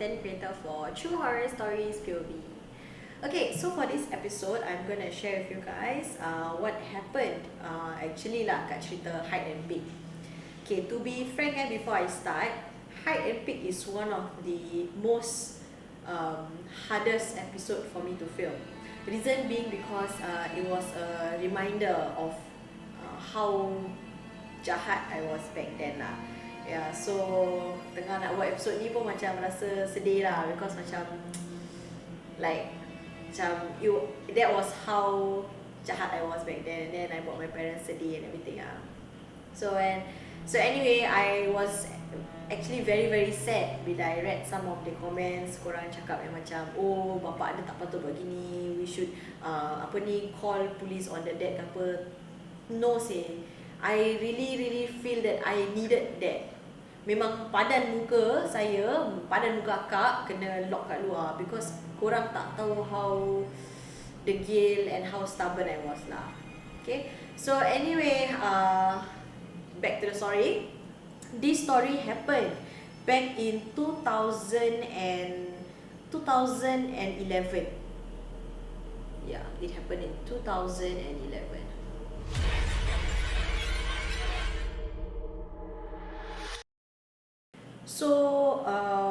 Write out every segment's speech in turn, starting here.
content creator for True Horror Stories POV. Okay, so for this episode, I'm gonna share with you guys what happened actually lah kat cerita Hide and Pick. Okay, to be frank before I start, Hide and Pick is one of the most hardest episode for me to film. Reason being because it was a reminder of how jahat I was back then lah. Yeah, so tengah nak buat episod ni pun macam rasa sedih lah, because macam that was how jahat I was back then, and then I buat my parents sedih and everything lah. So anyway, I was actually very very sad bila I read some of the comments. Korang cakap yang macam, oh bapak dia tak patut buat gini, we should call police on the dad ke apa. No say, I really feel that I needed that. Memang padan muka saya, padan muka akak kena lock kat luar, because korang tak tahu how degil and how stubborn I was lah. Okay, so anyway, back to the story. This story happened back in 2011. Yeah, it happened in 2011. So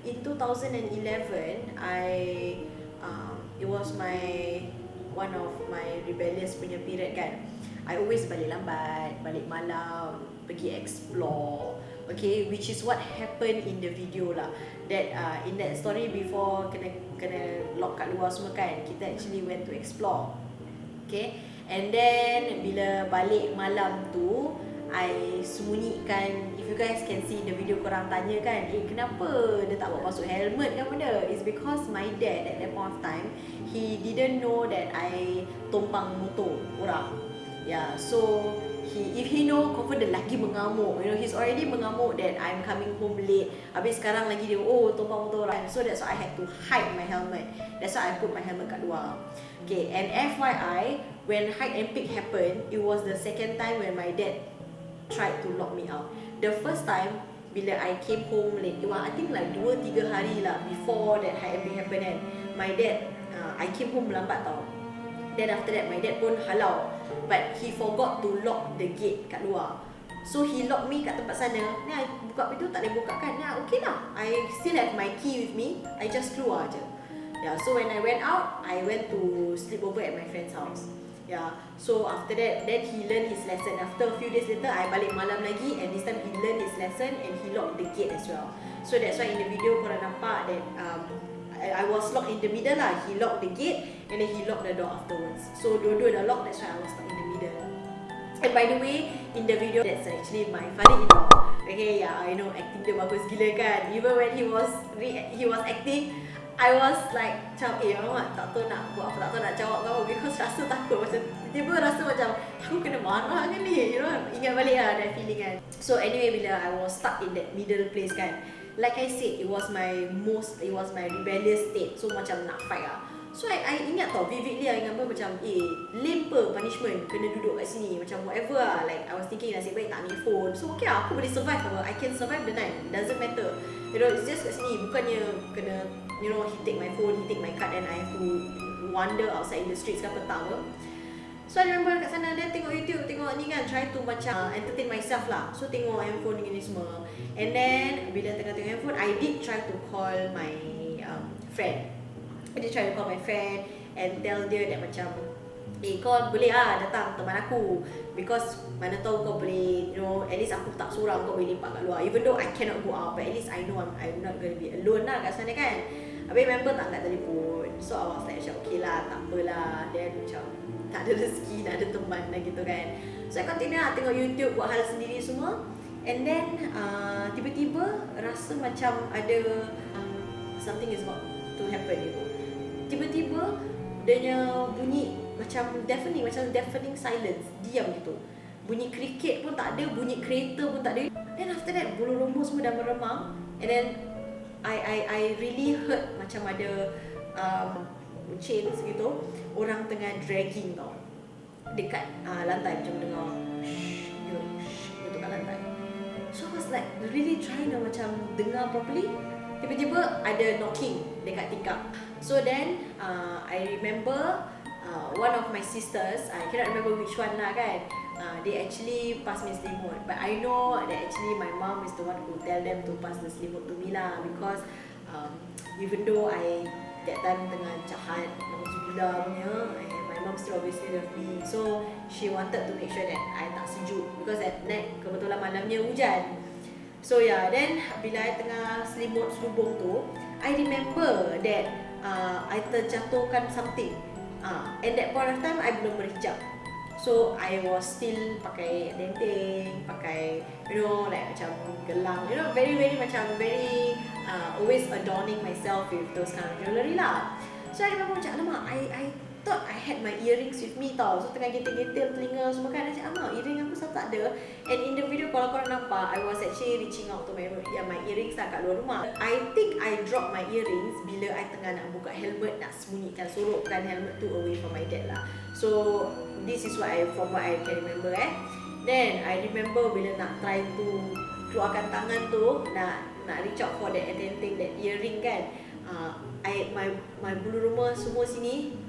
in 2011, it was one of my rebellious punya period kan. I always balik lambat, balik malam, pergi explore. Okay, which is what happened in the video lah. That in that story before kena lock kat luar semua kan, kita actually went to explore. Okay, and then bila balik malam tu, I sembunyikan. If you guys can see in the video, korang tanya kan, kenapa dia tak bawa masuk helmet kan benda? It's because my dad at that point of time, he didn't know that I tumpang motor orang. Yeah, so if he know, confirm dia lagi mengamuk. You know, he's already mengamuk that I'm coming home late. Habis sekarang lagi dia, tumpang motor orang. So that's why I had to hide my helmet. That's why I put my helmet kat luar. Okay, and FYI, when Hide and Pick happened, it was the second time when my dad tried to lock me out. The first time, bila I came home late, I think like 2-3 hari lah before that Hide and Pick happened kan, my dad, I came home lambat tau. Then after that, my dad pun halau, but he forgot to lock the gate kat luar. So he locked me kat tempat sana. Ni I buka pintu tak boleh buka kan. Okay lah, I still have my key with me, I just keluar je. Yeah, so when I went out, I went to sleep over at my friend's house. Yeah, so after that, then he learned his lesson. After a few days later, I balik malam lagi, and this time he learned his lesson and he locked the gate as well. So that's why in the video korang nampak that I was locked in the middle lah. He locked the gate and then he locked the door afterwards. So dua-dua dah lock, that's why I was stuck in the middle. And by the way, in the video, that's actually my father-in-law. Okay, yeah, I know acting dia bagus gila kan. Even when he was acting, I was like macam alamak, tak tahu nak buat apa, tak tahu nak jawab ke apa, because rasa takut. Macam tiba-tiba rasa macam aku kena marah ke ni, you know, ingat balik lah that feeling kan. So anyway, bila I was stuck in that middle place kan, like I said, it was my rebellious state. So macam nak fight lah. So I ingat tau, vividly I ingat macam lame pe punishment, kena duduk kat sini, macam whatever lah. Like I was thinking nasib baik tak ambil phone. So okay lah, aku boleh survive apa, I can survive the night, doesn't matter. You know, it's just kat sini, bukannya kena, you know, he take my phone, he take my card, and I have to wander outside in the streets kan petang ke. So I remember kat sana, then tengok YouTube, tengok ni kan, try to macam entertain myself lah. So tengok handphone ni semua. And then bila tengah tengok handphone, I did try to call my friend. I did try to call my friend and tell dia that macam, kau boleh lah datang teman aku, because mana tahu kau boleh, you know, at least aku tak seorang, kau boleh lepak kat luar. Even though I cannot go out, but at least I know I'm not going to be alone lah kat sana kan. Habis member tak angkat telefon. So I was like macam okay lah, tak apalah. Then macam tak ada rezeki, tak ada teman lah gitu kan. So I continue lah tengok YouTube, buat hal sendiri semua. And then tiba-tiba rasa macam ada something is about to happen gitu. Tiba-tiba dia bunyi macam deafening silence, diam gitu. Bunyi cricket pun tak ada, bunyi kereta pun tak ada. Then after that, bulu roma semua dah meremang. And then I really heard macam ada chains gitu, orang tengah dragging tau dekat lantai, macam dengar gitu kat lantai. So I was like really trying to macam dengar properly, tiba-tiba ada knocking dekat tingkap. So then I remember one of my sisters, I cannot remember which one lah kan, they actually pass me selimut. But I know that actually my mom is the one who tell them to pass the selimut to me lah, because even though I that time tengah jahat, alhamdulillah punya, my mom still obviously love me. So she wanted to make sure that I tak sejuk, because that night kebetulan malamnya hujan. So yeah, then bila I tengah selimut selubung tu, I remember that I terjatuhkan something. And that point of time I belum berhijab. So I was still pakai denteng, pakai like macam gelang, very macam very always adorning myself with those kind of jewellery lah. So I remember macam, alamak, I thought I had my earrings with me tau. So tengah getel-getel telinga semua kan, macam alamak, earring aku satu tak ada. And in the video kalau korang nampak, I was actually reaching out to my earrings lah kat luar rumah. I think I dropped my earrings bila I tengah nak buka helmet, nak sembunyikan, sorokkan helmet tu away from my dad lah. So this is from what I can remember. Then I remember bila nak try to keluarkan tangan tu, nak reach out for that attending, that earring kan, my bulu rumah semua sini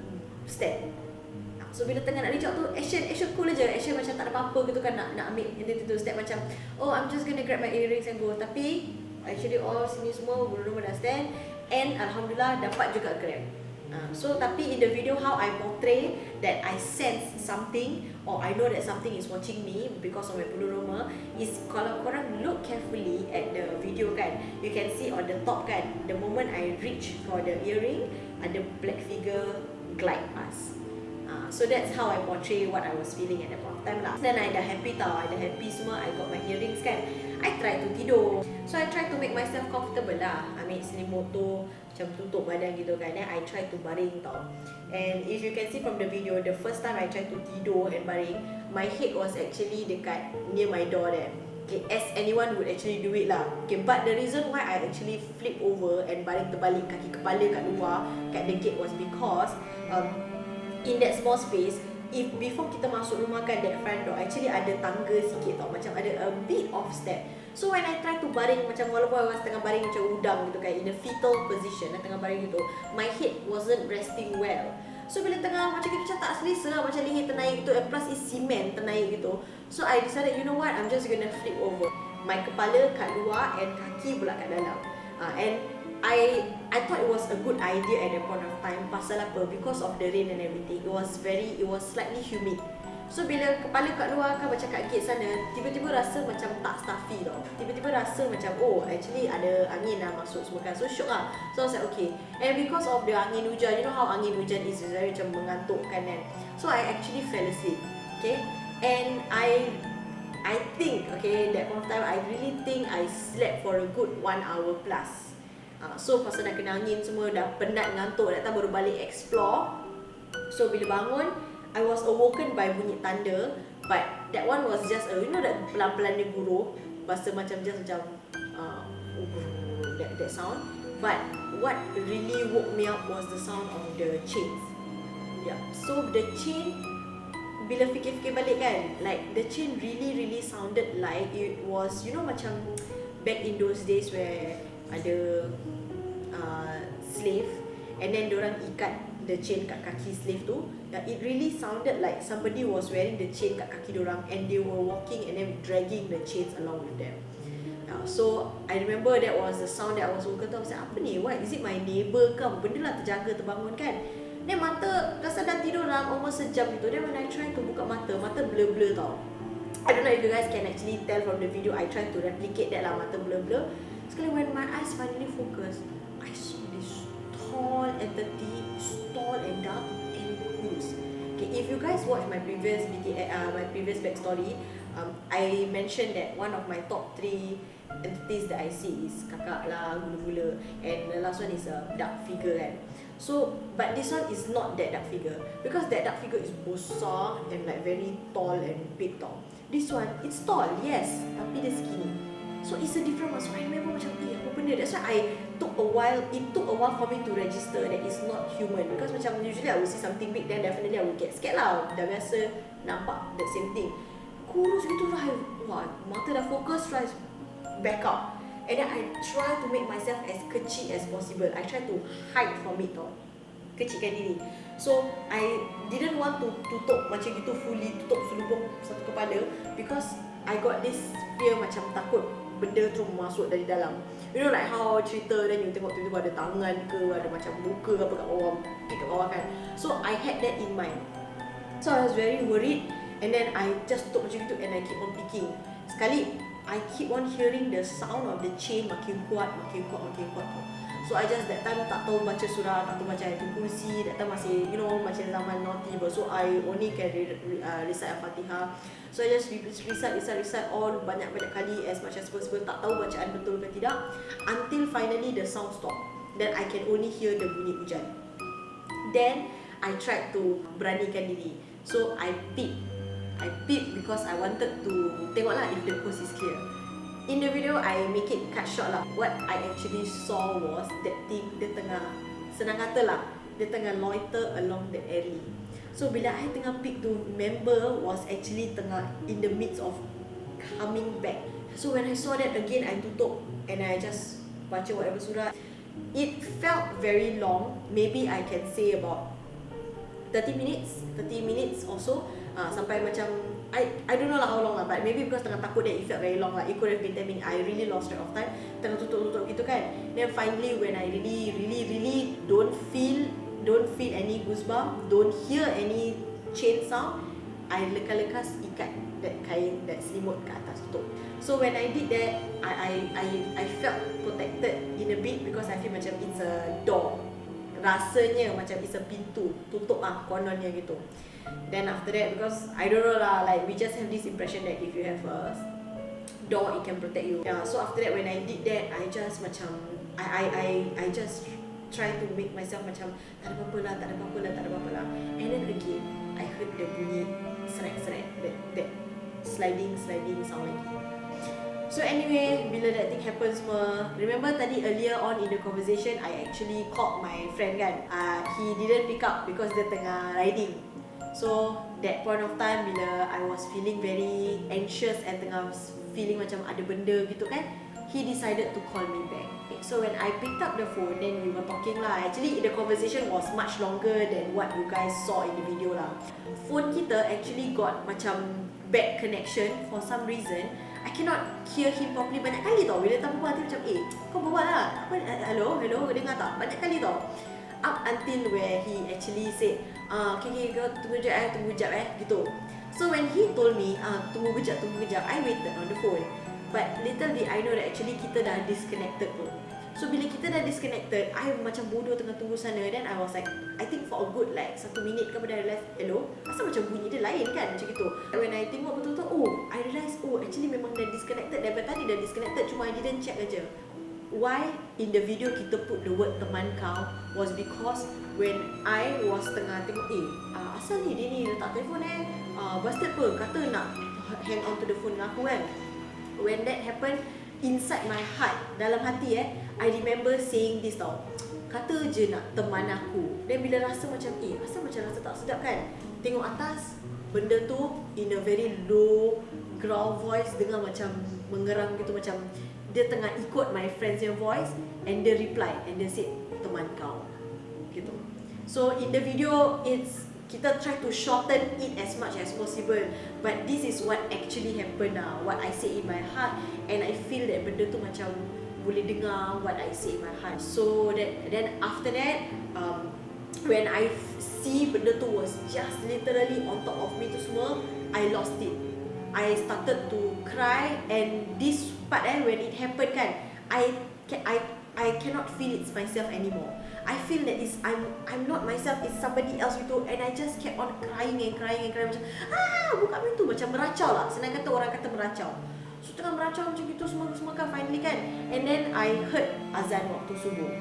step. So bila tengah nak reach out tu, action cool aja, action macam tak ada apa-apa gitu kan, nak ambil itu step macam, oh I'm just gonna grab my earrings and go. Tapi actually all sini semua bulu rumah dah stand, and alhamdulillah dapat juga grab. So tapi in the video how I portray that I sense something, or I know that something is watching me because of my bulu rumah, is kalau korang look carefully at the video kan, you can see on the top kan, the moment I reach for the earring, ada black figure glide past. So that's how I portray what I was feeling at that point of time lah. Then I dah happy tau, I dah happy semua, I got my earrings kan, I try to tidur. So I try to make myself comfortable lah. Ambil selimut tu macam tutup badan gitu kan, then I try to baring tau. And if you can see from the video, the first time I try to tidur and baring, my head was actually dekat near my door there. Okay, as anyone would actually do it lah. Okay, but the reason why I actually flip over and baring terbalik kaki kepala kat luar kat the gate was because in that small space, if before kita masuk rumah kan, that front door actually ada tangga sikit tau, macam ada a bit of step. So when I try to baring, macam walaupun I was tengah baring macam udang gitu kan, in a fetal position, tengah baring gitu, my head wasn't resting well. So bila tengah macam kita tak selesa, macam leher ternaik gitu, and plus is cement ternaik gitu. So I decided, you know what, I'm just gonna flip over. My kepala kat luar and kaki pula kat dalam. And I thought it was a good idea at that point of time. Pasal apa? Because of the rain and everything. It was slightly humid. So bila kepala kat luar kan, macam kat gate sana, tiba-tiba rasa macam tak stuffy tau. Tiba-tiba rasa macam, oh actually ada angin lah masuk semua kan. So shock lah. So I was like okay. And because of the angin hujan, you know how angin hujan is very macam mengantukkan kan. So I actually fell asleep. Okay. And I think, okay, that point of time, I really think I slept for a good 1 hour plus. So pasal dah kena angin semua, dah penat ngantuk, datang baru balik explore. So bila bangun, I was awoken by bunyi thunder, but that one was just a, that pelan-pelan dia guruh, rasa macam just macam that sound. But what really woke me up was the sound of the chains. Yeah. So the chain, bila fikir-fikir balik kan, like the chain really sounded like it was, macam back in those days where ada slave, and then diorang ikat the chain kat kaki slave tu. It really sounded like somebody was wearing the chain kat kaki diorang, and they were walking and then dragging the chains along with them. So I remember that was the sound that I was woken up. I was like, apa ni? What? Is it my neighbour ke? Benda lah terjaga terbangun kan. Then mata rasa dah tidur dalam almost sejam gitu. Then when I try to buka mata blur-blur tau. I don't know if you guys can actually tell from the video, I try to replicate that lah, mata blur-blur. Sekali when my eyes finally focus, I saw this tall entity, tall and dark and loose. Okay, if you guys watch my previous backstory, I mentioned that one of my top 3 entities that I see is kakak lah, gula-gula, and the last one is a dark figure kan. So, but this one is not that dark figure, because that dark figure is besar and like very tall and big tau. This one, it's tall, yes, tapi dia skinny. So it's a different one. So I remember macam, apa benda? That's why it took a while for me to register that it's not human. Because macam usually I will see something big, then definitely I will get scared lah. Dah biasa nampak the same thing. Kurus gitu lah. Wah, mata dah fokus, try back up. And then I try to make myself as kecil as possible. I try to hide from it tau. Kecilkan diri. So I didn't want to tutup macam gitu fully, tutup selubung satu kepala, because I got this fear macam takut benda tu masuk dari dalam. You know like how cerita dan you tengok tiba-tiba ada tangan ke, ada macam muka apa kat bawah, kat bawah kan. So I had that in mind. So I was very worried, and then I just tutup macam gitu and I keep on picking. Sekali I keep on hearing the sound of the chain makin kuat. So I just that time tak tahu baca surah, tak tahu baca ayatul kursi, that time masih macam zaman naughty, so I only can recite Al-Fatihah. So I just recite all banyak-banyak kali as much as possible, tak tahu bacaan betul ke tidak, until finally the sound stop. Then I can only hear the bunyi hujan. Then I tried to beranikan diri. So I peep because I wanted to tengok lah if the coast is clear. In the video, I make it cut short lah. What I actually saw was that thing, dia tengah, senang kata lah, dia tengah loiter along the alley. So bila I tengah peek tu, member was actually tengah in the midst of coming back. So when I saw that again, I tutup and I just baca whatever surah. It felt very long. Maybe I can say about 30 minutes or so. Sampai macam I don't know lah how long lah, but maybe because tengah takut that it felt very long lah. It could have been 10 minutes. I really lost track of time. Tengah tutup gitu kan. Then finally when I really don't feel any goosebump, don't hear any chain sound, I lekas-lekas ikat that kain, that selimut ke atas tutup. So when I did that, I felt protected in a bit because I feel macam it's a door. Rasanya macam it's a pintu, tutup kononnya gitu. Then after that, because I don't know lah, like we just have this impression that if you have a door, it can protect you. Yeah. So after that, when I did that, I just macam I just try to make myself macam tak ada apa-apa lah. And then again, I heard the bunyi seret-seret, that sliding sound lagi. So anyway, bila that thing happens semua, remember tadi earlier on in the conversation, I actually called my friend kan. He didn't pick up because dia tengah riding. So that point of time, bila I was feeling very anxious and tengah feeling macam ada benda gitu kan, he decided to call me back. So when I picked up the phone, then we were talking lah. Actually the conversation was much longer than what you guys saw in the video lah. Phone kita actually got macam bad connection for some reason. I cannot hear him properly banyak kali tau. Bila tak berbual macam kau berbual lah, apa, hello, dengar tak? Banyak kali tau. Up until where he actually said, okay, kau tunggu jap gitu. So when he told me, tunggu kejap, I waited on the phone. But little did I know that actually kita dah disconnected pun. So bila kita dah disconnected, I macam bodoh tengah tunggu sana. Then I was like, I think for a good like 1 minit ke pada I realised, hello, asal macam bunyi dia lain kan, macam gitu. When I tengok betul-betul, I realised, actually memang dah disconnected. Daripada tadi dah disconnected, cuma I didn't check aja. Why in the video kita put the word teman kau was because when I was tengah tengok, asal ni dia ni letak telefon bastard apa, kata nak hang on to the phone dengan aku kan. When that happened, inside my heart, dalam hati I remember saying this tau, kata je nak teman aku. Dan bila rasa macam asal macam rasa tak sedap kan, tengok atas, benda tu in a very low growl voice, dengar macam mengerang gitu, macam dia tengah ikut my friend's voice, and dia reply and dia said teman kau gitu. So in the video, kita try to shorten it as much as possible, but this is what actually happened lah, what I say in my heart, and I feel that benda tu macam boleh dengar what I say in my heart. So then after that, when I see benda tu was just literally on top of me tu semua, I lost it. I started to cry, and this part when it happened kan, I cannot feel it's myself anymore. I feel that I'm not myself, it's somebody else gitu, and I just kept on crying macam buka pintu, macam meracau lah, senang kata orang kata meracau. So tengah meracau macam gitu semua kan finally kan, and then I heard azan waktu subuh.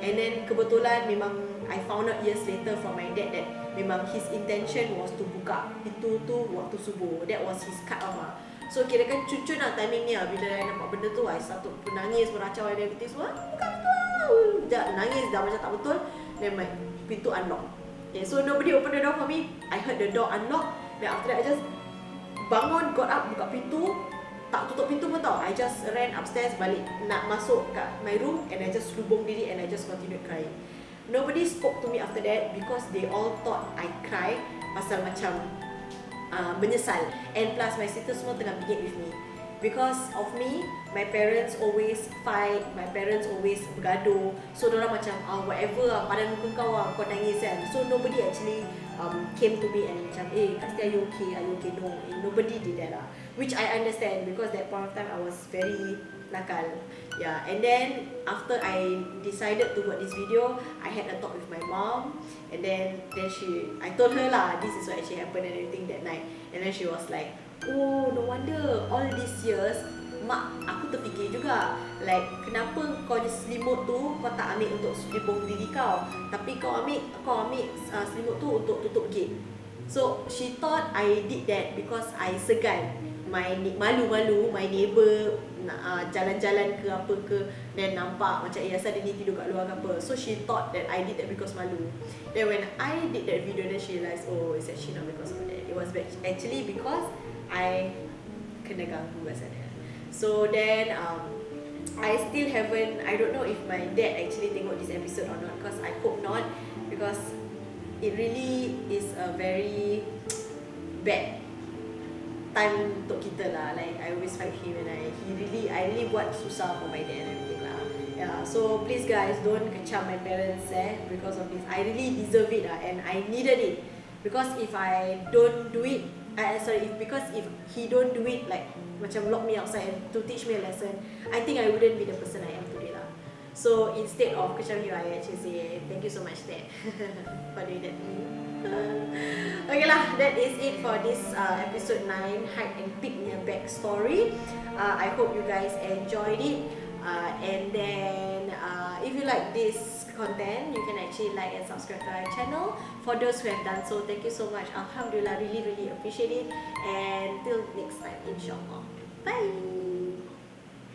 And then kebetulan memang I found out years later from my dad that memang his intention was to buka pintu tu waktu subuh. That was his cut off lah. So kirakan cucun lah timing ni lah. Bila I nampak benda tu, I started menangis, meracau and everything semua. Buka pintu lah. Nangis dah macam tak betul. Then my pintu unlock. Okay, so nobody open the door for me. I heard the door unlock. Then after that I just bangun, got up, buka pintu. tak tutup pintu pun tau. I just ran upstairs, balik nak masuk kat my room, and I just lubung diri and I just continued crying. Nobody spoke to me after that because they all thought I cry pasal macam menyesal. And plus my sister semua tengah bingit with me. Because of me, my parents always fight, my parents always bergaduh. So diorang macam whatever padan muka kau nangis kan. So nobody actually came to me and macam Kak Siti, are you okay? No, nobody did that lah. Which I understand because that point of time I was very nakal. Yeah, and then after I decided to buat this video, I had a talk with my mom, and then I told her lah, this is what actually happened and everything that night. And then she was like, oh, no wonder all these years mak aku terfikir juga, like kenapa kau selimut tu kau tak ambil untuk selipung diri kau, tapi kau ambil selimut tu untuk tutup gate. So she thought I did that because I segan malu-malu my neighbor jalan-jalan ke apa ke, then nampak macam asal dia ni tidur kat luar ke apa. So she thought that I did that because malu. Then when I did that video, then she realised, oh, it's actually not because of that. It was actually because I kena ganggu kat sana. So then I still haven't, I don't know if my dad actually tengok this episode or not, because I hope not, because it really is a very bad time untuk kita lah. Like I always fight him, and I really buat susah for my dad and everything lah. Yeah, so please guys, don't kecam my parents because of this. I really deserve it lah, and I needed it, because if I don't do it, because if he don't do it, like macam lock me outside and to teach me a lesson, I think I wouldn't be the person I am today lah. So instead of kecam him, I actually say thank you so much Dad for doing that to me. Okay lah, that is it for this episode 9 hide and peek punya backstory. I hope you guys enjoyed it, and then if you like this content, you can actually like and subscribe to our channel. For those who have done so, thank you so much. Alhamdulillah, really appreciate it, and till next time, inshallah. Bye.